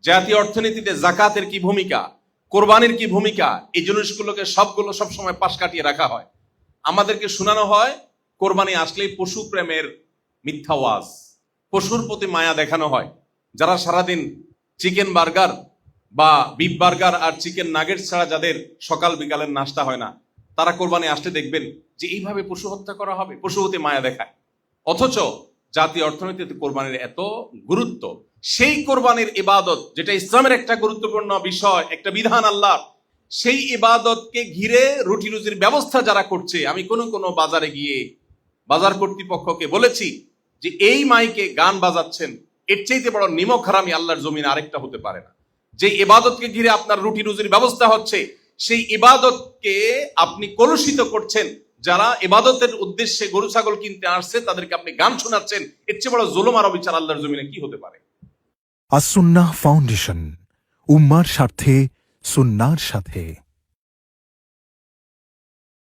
জাতীয় অর্থনীতিতে জাকাতের কি ভূমিকা, কোরবানির কি ভূমিকা, এই জিনিসগুলোকে সবগুলো সবসময় পাশ কাটিয়ে রাখা হয়। আমাদেরকে শোনানো হয় কোরবানি আসলেই পশু প্রেমের মিথ্যা ওয়াজ, পশুর প্রতি মায়া দেখানো হয়। যারা সারাদিন চিকেন বার্গার বা বিফ বার্গার আর চিকেন নাগেটস ছাড়া যাদের সকাল বিকালের নাস্তা হয় না, তারা কোরবানি আসলে দেখবেন যে এইভাবে পশু হত্যা করা হবে, পশু হতে মায়া দেখায়। অথচ জাতীয় অর্থনীতিতে কোরবানির এত গুরুত্ব, সেই কোরবানির ইবাদত যেটা ইসলামের একটা গুরুত্বপূর্ণ বিষয়, একটা বিধান আল্লাহ, সেই ইবাদতকে ঘিরে রুটি রুজির ব্যবস্থা যারা করছে, আমি কোন বাজারে গিয়ে বাজার কর্তৃপক্ষকে বলেছি যে এই মাইকে গান বাজাচ্ছেন, এর চাইতে বড় নিমক হারামি আল্লাহর জমিনে আরেকটা হতে পারে না। যে ইবাদতকে ঘিরে আপনার রুটি রুজির ব্যবস্থা হচ্ছে, সেই ইবাদতকে আপনি কলুষিত করছেন। যারা ইবাদতের উদ্দেশ্যে গরু ছাগল কিনতে আসছে তাদেরকে আপনি গান শোনাচ্ছেন, এর চেয়ে বড় জুলুম আর অবিচার আল্লাহর জমিনে কি হতে পারে? আসুন্নাহ ফাউন্ডেশন, উম্মার স্বার্থে সুন্নাহর সাথে।